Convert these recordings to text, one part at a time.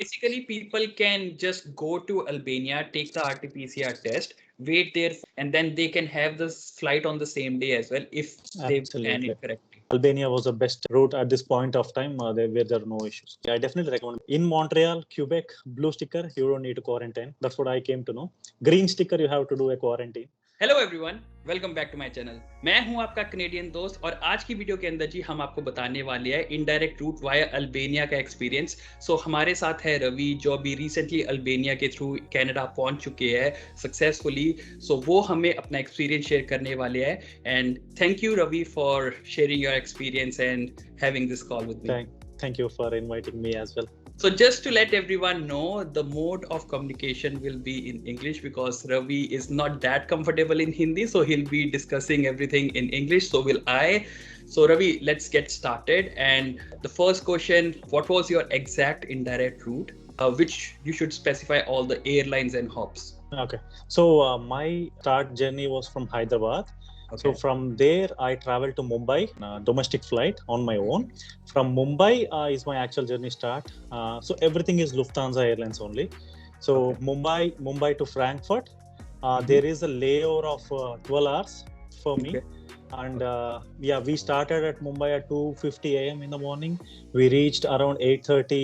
Basically, people can just go to Albania, take the RT-PCR test, wait there, and then they can have this flight on the same day as well if they plan Absolutely. it correctly. Albania was the best route at this point of time where there are no issues. I definitely recommend. In Montreal, Quebec, blue sticker, you don't need to quarantine. That's what I came to know. Green sticker, you have to do a quarantine. Hello everyone, welcome back to my channel. मैं हूं आपका Canadian दोस्त और आज की video के अंदर जी हम आपको बताने वाले हैं इनडायरेक्ट रूट वाया अल्बानिया का एक्सपीरियंस। सो हमारे साथ है रवि जो अभी रिसेंटली अल्बानिया के थ्रू कनाडा पहुंच चुके हैं सक्सेसफुली। सो वो हमें अपना एक्सपीरियंस शेयर करने वाले हैं and thank you Ravi for sharing your experience and having this call with me. Thank you for inviting me as well. So just to let everyone know, the mode of communication will be in English because Ravi is not that comfortable in Hindi, so he'll be discussing everything in English. So will I. So Ravi, let's get started. And the first question, what was your exact indirect route, which you should specify all the airlines and hops? Okay. So my start journey was from Hyderabad. Okay. So from there, I traveled to Mumbai, domestic flight on my own. From Mumbai is my actual journey start. So everything is Lufthansa Airlines only. So okay. Mumbai to Frankfurt. There is a layover of 12 hours for me. Okay. And we started at Mumbai at 2:50 a.m. in the morning. We reached around 8:30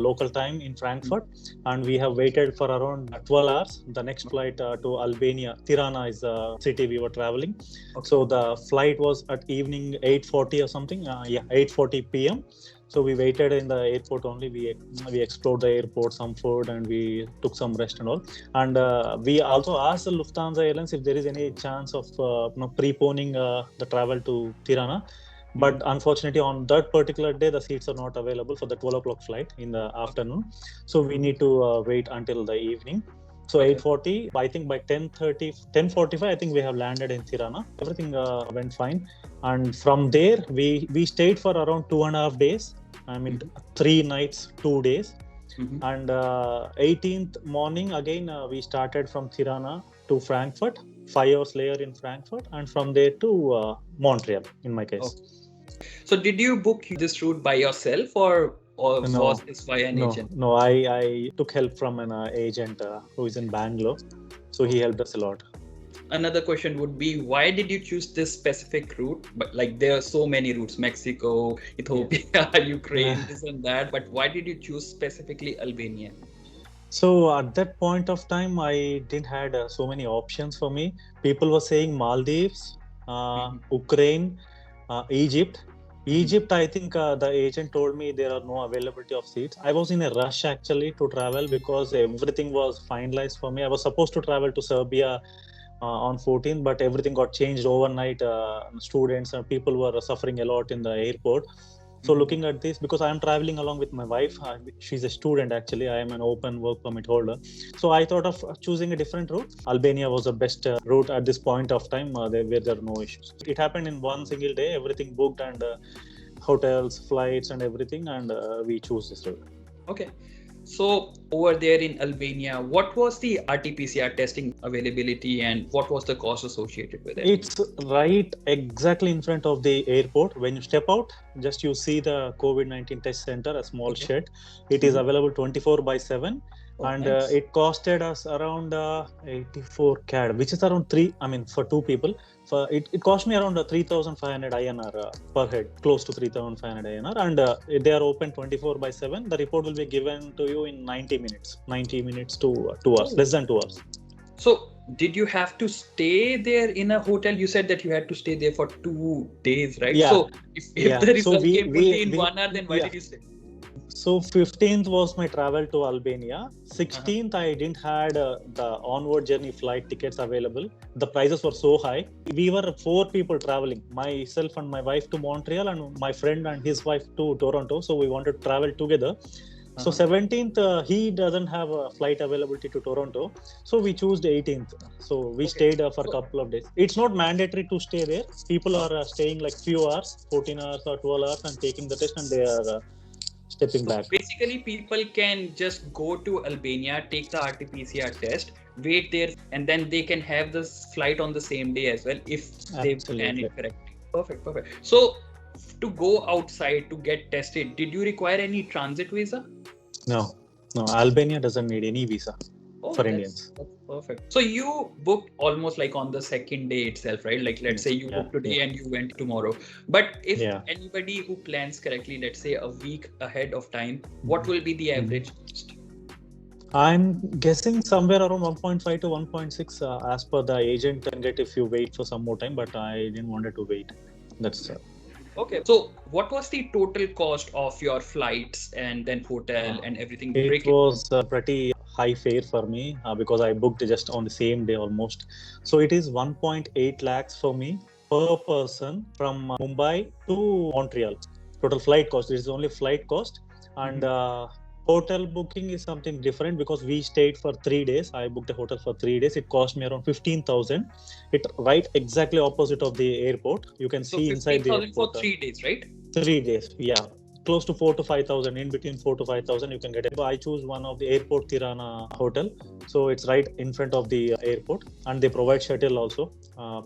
local time in Frankfurt, and we have waited for around 12 hours. The next flight to Albania, Tirana is the city we were traveling. Okay. So the flight was at evening 8:40 or something. 8:40 p.m. So we waited in the airport only. We explored the airport, some food, and we took some rest and all. And we also asked the Lufthansa Airlines if there is any chance of preponing the travel to Tirana. But unfortunately, on that particular day, the seats are not available for the 12 o'clock flight in the afternoon. So we need to wait until the evening. So 8:40, I think by 10:45, I think we have landed in Tirana. Everything went fine. And from there, we stayed for around 2.5 days. I mean, 3 nights, 2 days. And 18th morning, again, we started from Tirana to Frankfurt, 5 hours later in Frankfurt, and from there to Montreal, in my case. Okay. So did you book this route by yourself or No, was this by an agent? No, I took help from an agent who is in Bangalore. So he helped us a lot. Another question would be, why did you choose this specific route? But like there are so many routes, Mexico, Ethiopia, Ukraine, this and that. But why did you choose specifically Albania? So at that point of time, I didn't had so many options for me. People were saying Maldives, Ukraine, Egypt. Egypt, I think the agent told me there are no availability of seats. I was in a rush actually to travel because everything was finalized for me. I was supposed to travel to Serbia on 14th, but everything got changed overnight. Students and people were suffering a lot in the airport. So looking at this, because I am traveling along with my wife, she's a student actually. I am an open work permit holder. So I thought of choosing a different route. Albania was the best route at this point of time where there are no issues. It happened in one single day, everything booked and hotels, flights and everything, and we chose this route. Okay. So over there in Albania, what was the RT-PCR testing availability and what was the cost associated with it? It's right exactly in front of the airport. When you step out, just you see the COVID-19 test center, a small shed. It is available 24/7. And nice. It costed us around 84 CAD, which is around for 2 people. It cost me around 3,500 INR per head, close to 3,500 INR. And they are open 24/7. The report will be given to you in 90 minutes to 2 hours, less than 2 hours. So did you have to stay there in a hotel? You said that you had to stay there for 2 days, right? Yeah. So if the result came only in 1 hour, then why did you stay? So 15th was my travel to Albania. 16th, I didn't had the onward journey flight tickets available. The prices were so high. We were 4 people traveling, myself and my wife to Montreal and my friend and his wife to Toronto. So we wanted to travel together. So 17th, he doesn't have a flight availability to Toronto. So we chose the 18th. So we stayed for a couple of days. It's not mandatory to stay there. People are staying like few hours, 14 hours or 12 hours and taking the test and they are stepping back. Basically, people can just go to Albania, take the RT-PCR test, wait there, and then they can have this flight on the same day as well if they plan it correctly. Perfect. So to go outside to get tested, did you require any transit visa? No. No, Albania doesn't need any visa Oh, for that's Indians. perfect. So you booked almost like on the second day itself, right? Like let's Yes. say you Yeah. booked today Yeah. and you went tomorrow. But if Yeah. anybody who plans correctly, let's say a week ahead of time, what will be the average cost? I'm guessing somewhere around 1.5 to 1.6 as per the agent can get if you wait for some more time, but I didn't wanted to wait. That's Okay. So what was the total cost of your flights and then hotel and everything? it Break it. was pretty high fare for me because I booked just on the same day almost. So it is 1.8 lakhs for me per person from Mumbai to Montreal. Total flight cost. This is only flight cost, and hotel booking is something different because we stayed for 3 days. I booked a hotel for 3 days. It cost me around 15,000. It right exactly opposite of the airport. You can So see inside the 15,000 for airport. 3 days, right? 3 days, yeah, close to 4 to 5,000. In between 4 to 5,000, you can get it. I choose one of the airport Tirana hotel, so it's right in front of the airport, and they provide shuttle also,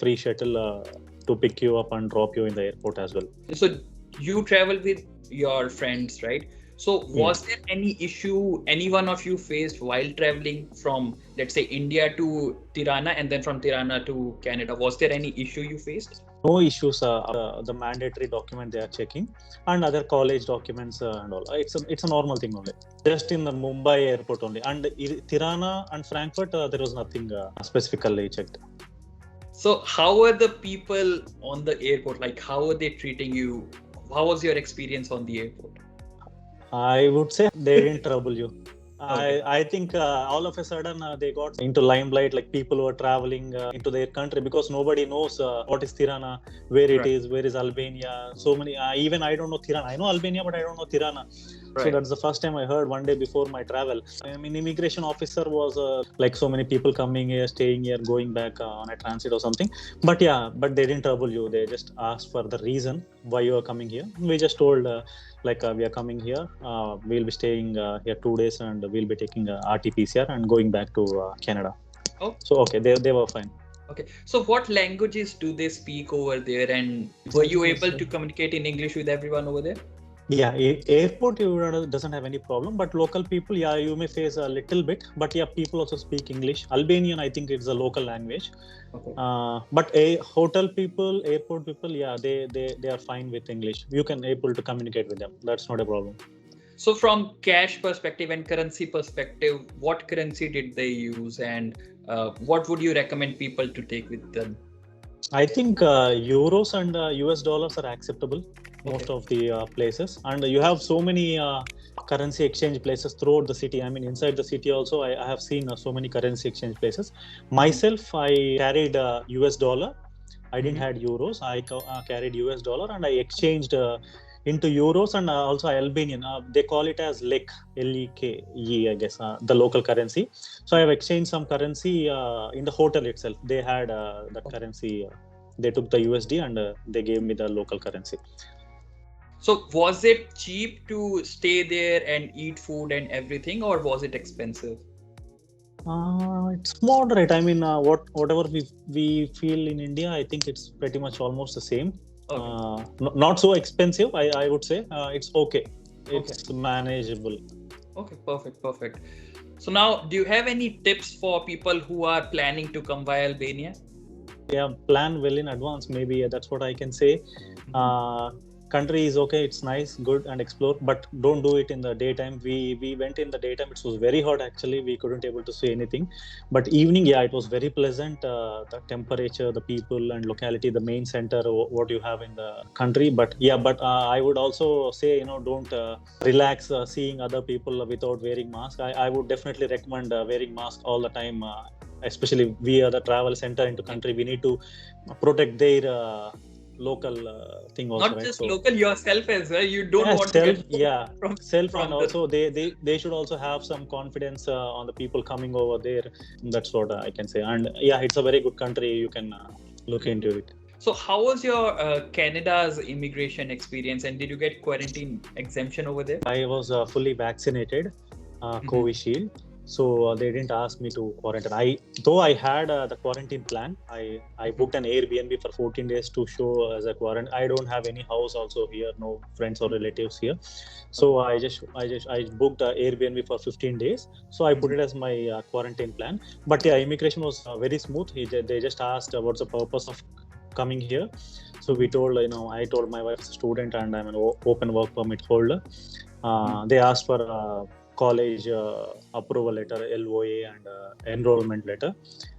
free shuttle to pick you up and drop you in the airport as well. So you travel with your friends, right? So Yeah. was there any issue any one of you faced while traveling from, let's say, India to Tirana and then from Tirana to Canada? Was there any issue you faced? No issues. The mandatory document they are checking, and other college documents and all. It's a normal thing only. Just in the Mumbai airport only, and Tirana and Frankfurt there was nothing specifically checked. So how were the people on the airport? Like how were they treating you? How was your experience on the airport? I would say they didn't trouble you. Okay. I think all of a sudden they got into limelight, like people who are traveling into their country, because nobody knows what is Tirana, where it Right. is, where is Albania. So many, even I don't know Tirana. I know Albania, but I don't know Tirana. So Right. that's the first time I heard one day before my travel. I mean, immigration officer was like so many people coming here, staying here, going back on a transit or something. But yeah, but they didn't trouble you. They just asked for the reason why you are coming here. We just told we are coming here. We'll be staying here 2 days, and we'll be taking RT-PCR and going back to Canada. Oh. So okay, they were fine. Okay. So what languages do they speak over there, and were you able to communicate in English with everyone over there? Yeah, airport doesn't have any problem, but local people, yeah, you may face a little bit, but yeah, people also speak English. Albanian, I think it's a local language. Okay. But hotel people, airport people, yeah, they are fine with English. You can able to communicate with them. That's not a problem. So from cash perspective and currency perspective, what currency did they use, and what would you recommend people to take with them? I think euros and US dollars are acceptable most of the places, and you have so many currency exchange places throughout the city. I mean, inside the city also, I have seen so many currency exchange places. Myself, I carried US dollar. I didn't had euros. I carried US dollar, and I exchanged into euros and also Albanian. They call it as lek, L-E-K-E, I guess, the local currency. So I have exchanged some currency in the hotel itself. They had that currency. They took the USD and they gave me the local currency. So was it cheap to stay there and eat food and everything, or was it expensive? It's moderate. I mean, whatever we feel in India, I think it's pretty much almost the same. Okay. Not so expensive, I would say. It's okay. It's manageable. Okay, perfect. So now, do you have any tips for people who are planning to come via Albania? Yeah, plan well in advance. Maybe that's what I can say. Country is okay, it's nice, good, and explore, but don't do it in the daytime. We went in the daytime. It was very hot actually. We couldn't able to see anything. But evening, yeah, it was very pleasant. The temperature, the people and locality, the main center, what you have in the country. But yeah, I would also say, don't relax seeing other people without wearing mask. I would definitely recommend wearing mask all the time. Especially we are the travel center into country. We need to protect their local thing also. Not just local, yourself as well. You don't want self, to get self, and also they should also have some confidence on the people coming over there. That's what I can say. And yeah, it's a very good country. You can look into it. So how was your Canada's immigration experience, and did you get quarantine exemption over there? I was fully vaccinated, Covishield. So they didn't ask me to quarantine. Though I had the quarantine plan, I booked an Airbnb for 14 days to show as a quarantine. I don't have any house also here, no friends or relatives here. So I booked a Airbnb for 15 days. So I put it as my quarantine plan. But yeah, immigration was very smooth. They just asked what's the purpose of coming here. So we told, I told my wife's a student and I'm an open work permit holder. They asked for college approval letter, LOA, and enrollment letter.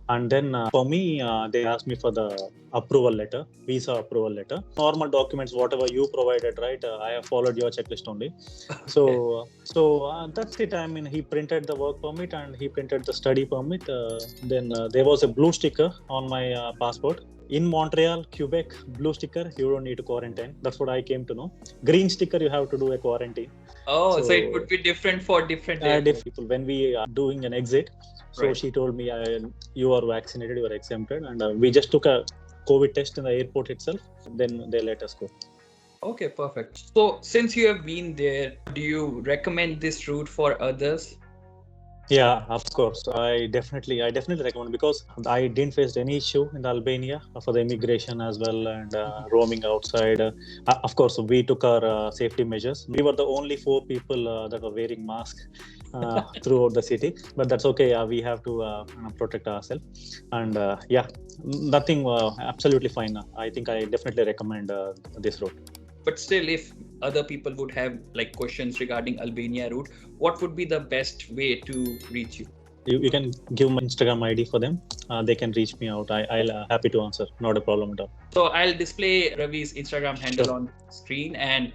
And then for me, they asked me for the approval letter, visa approval letter. Normal documents, whatever you provided, right? I have followed your checklist only. So that's it. I mean, he printed the work permit and he printed the study permit. Then there was a blue sticker on my passport. In Montreal, Quebec, blue sticker, you don't need to quarantine. That's what I came to know. Green sticker, you have to do a quarantine. Oh, so it would be different for different people. When we are doing an exit, so she told me, you are vaccinated, you are exempted. And we just took a COVID test in the airport itself. Then they let us go. Okay, perfect. So since you have been there, do you recommend this route for others? Yeah, of course. I definitely recommend, because I didn't face any issue in Albania for the immigration as well, and roaming outside. Of course, we took our safety measures. We were the only 4 people that were wearing masks throughout the city, but that's okay. We have to protect ourselves, and nothing. Absolutely fine. I think I definitely recommend this route. But still, if other people would have like questions regarding Albania route, what would be the best way to reach you? You can give my Instagram ID for them. They can reach me out. I'll happy to answer. Not a problem at all. So I'll display Ravi's Instagram handle on screen, and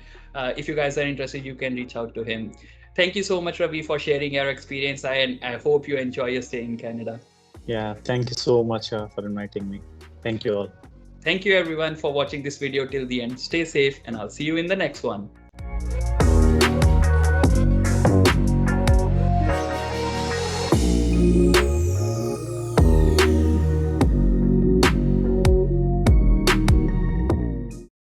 if you guys are interested, you can reach out to him. Thank you so much, Ravi, for sharing your experience. I hope you enjoy your stay in Canada. Yeah, thank you so much for inviting me. Thank you all. Thank you everyone for watching this video till the end. Stay safe and I'll see you in the next one.